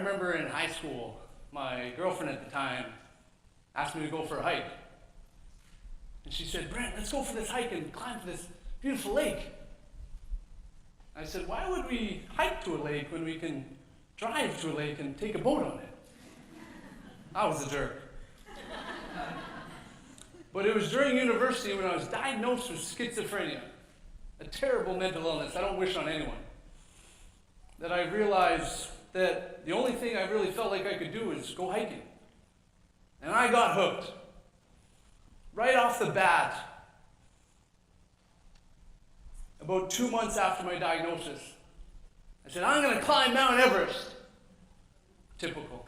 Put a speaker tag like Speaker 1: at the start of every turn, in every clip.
Speaker 1: remember in high school, my girlfriend at the time asked me to go for a hike. And she said, Brent, let's go for this hike and climb to this beautiful lake. I said, why would we hike to a lake when we can drive to a lake and take a boat on it? I was a jerk. But it was during university when I was diagnosed with schizophrenia, a terrible mental illness I don't wish on anyone, that I realized that the only thing I really felt like I could do was go hiking. And I got hooked. Right off the bat, about 2 months after my diagnosis, I said, I'm going to climb Mount Everest. Typical.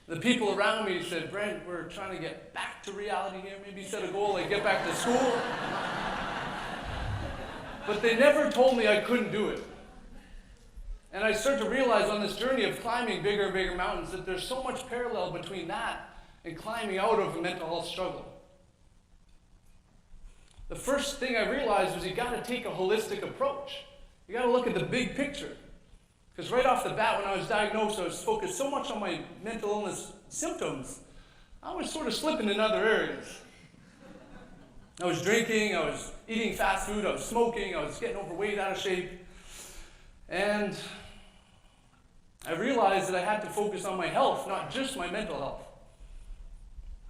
Speaker 1: The people around me said, Brent, we're trying to get back to reality here. Maybe set a goal like get back to school. But they never told me I couldn't do it. And I started to realize on this journey of climbing bigger and bigger mountains that there's so much parallel between that and climbing out of a mental health struggle. The first thing I realized was you got to take a holistic approach. You got to look at the big picture. Because right off the bat, when I was diagnosed, I was focused so much on my mental illness symptoms, I was sort of slipping in other areas. I was drinking, I was eating fast food, I was smoking, I was getting overweight, out of shape. And I realized that I had to focus on my health, not just my mental health.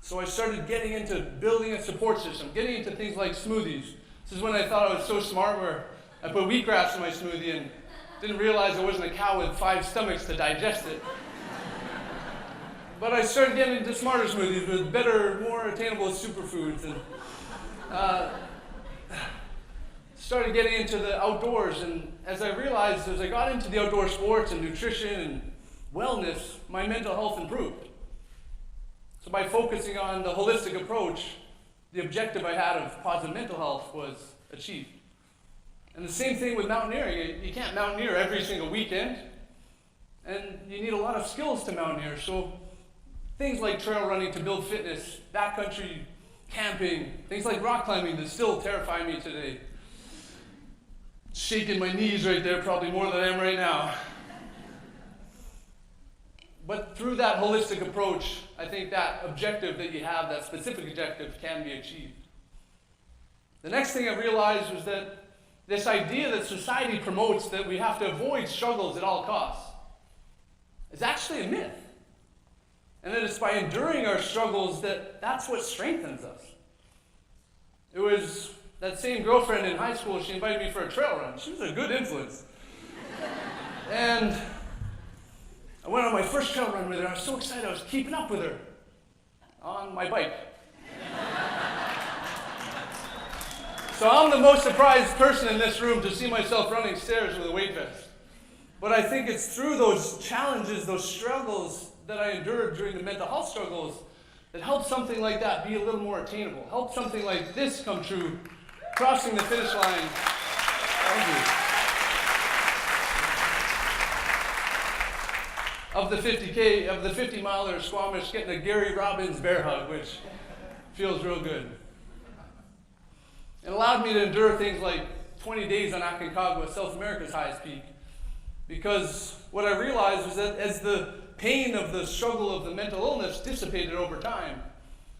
Speaker 1: So I started getting into building a support system, getting into things like smoothies. This is when I thought I was so smart, where I put wheatgrass in my smoothie and didn't realize I wasn't a cow with 5 stomachs to digest it. But I started getting into smarter smoothies with better, more attainable superfoods, and started getting into the outdoors. And as I realized, as I got into the outdoor sports and nutrition and wellness, my mental health improved. So by focusing on the holistic approach, the objective I had of positive mental health was achieved. And the same thing with mountaineering. You can't mountaineer every single weekend, and you need a lot of skills to mountaineer. So things like trail running to build fitness, backcountry camping, things like rock climbing that still terrify me today. Shaking my knees right there, probably more than I am right now. But through that holistic approach, I think that objective that you have, that specific objective, can be achieved. The next thing I realized was that this idea that society promotes that we have to avoid struggles at all costs is actually a myth. And that it's by enduring our struggles that's what strengthens us. It was that same girlfriend in high school, she invited me for a trail run. She was a good influence. And I went on my first trail run with her. I was so excited, I was keeping up with her on my bike. So I'm the most surprised person in this room to see myself running stairs with a weight vest. But I think it's through those challenges, those struggles that I endured during the mental health struggles that helped something like that be a little more attainable. Helped something like this come true, crossing the finish line. Thank you. Of the 50K, of the 50-miler Squamish, getting a Gary Robbins bear hug, which feels real good. It allowed me to endure things like 20 days on Aconcagua, South America's highest peak. Because what I realized was that as the pain of the struggle of the mental illness dissipated over time,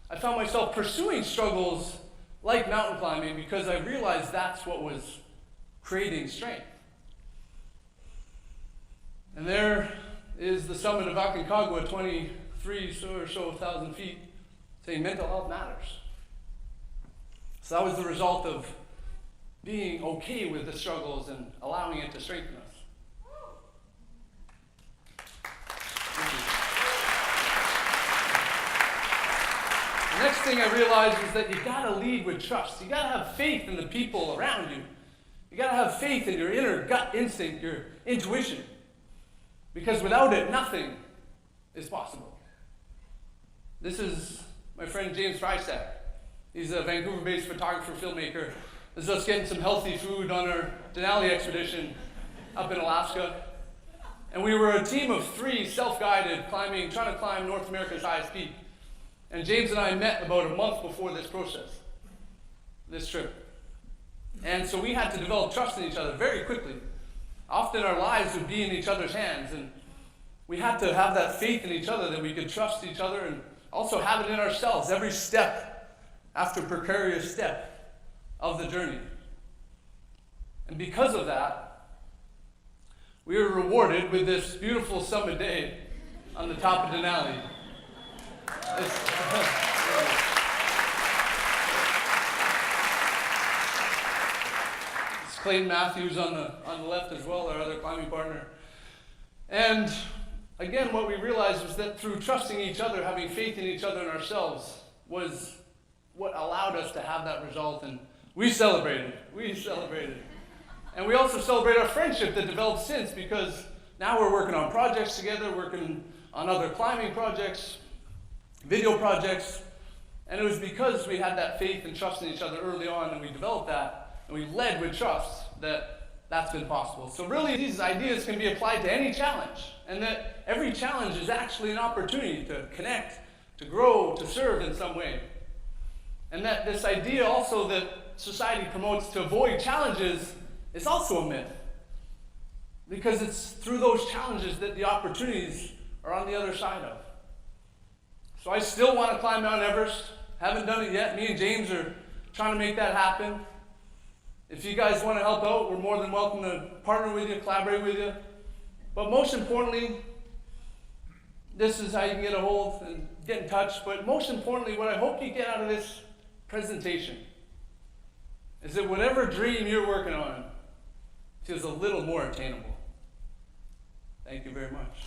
Speaker 1: I found myself pursuing struggles like mountain climbing because I realized that's what was creating strength. And there is the summit of Aconcagua, 23 or so thousand feet, saying mental health matters. So that was the result of being okay with the struggles and allowing it to strengthen us. The next thing I realized is that you gotta lead with trust. You gotta have faith in the people around you. You gotta have faith in your inner gut instinct, your intuition. Because without it, nothing is possible. This is my friend James Frysack. He's a Vancouver-based photographer, filmmaker. This is us getting some healthy food on our Denali expedition up in Alaska. And we were a team of 3 self-guided trying to climb North America's highest peak. And James and I met about a month before this process, this trip. And so we had to develop trust in each other very quickly. often our lives would be in each other's hands, and we had to have that faith in each other that we could trust each other and also have it in ourselves every step after precarious step of the journey. And because of that, we were rewarded with this beautiful summit day on the top of Denali. It's Clayton Matthews on the left as well, our other climbing partner. And again, what we realized was that through trusting each other, having faith in each other and ourselves, was what allowed us to have that result. And we celebrated. And we also celebrate our friendship that developed since, because now we're working on projects together, working on other climbing projects, video projects. And it was because we had that faith and trust in each other early on, and we developed that, and we led with trust, that's been possible. So really, these ideas can be applied to any challenge, and that every challenge is actually an opportunity to connect, to grow, to serve in some way. And that this idea also that society promotes to avoid challenges is also a myth, because it's through those challenges that the opportunities are on the other side of. So I still want to climb Mount Everest. Haven't done it yet. Me and James are trying to make that happen. If you guys want to help out, we're more than welcome to partner with you, collaborate with you. But most importantly, this is how you can get a hold and get in touch. But most importantly, what I hope you get out of this presentation is that whatever dream you're working on feels a little more attainable. Thank you very much.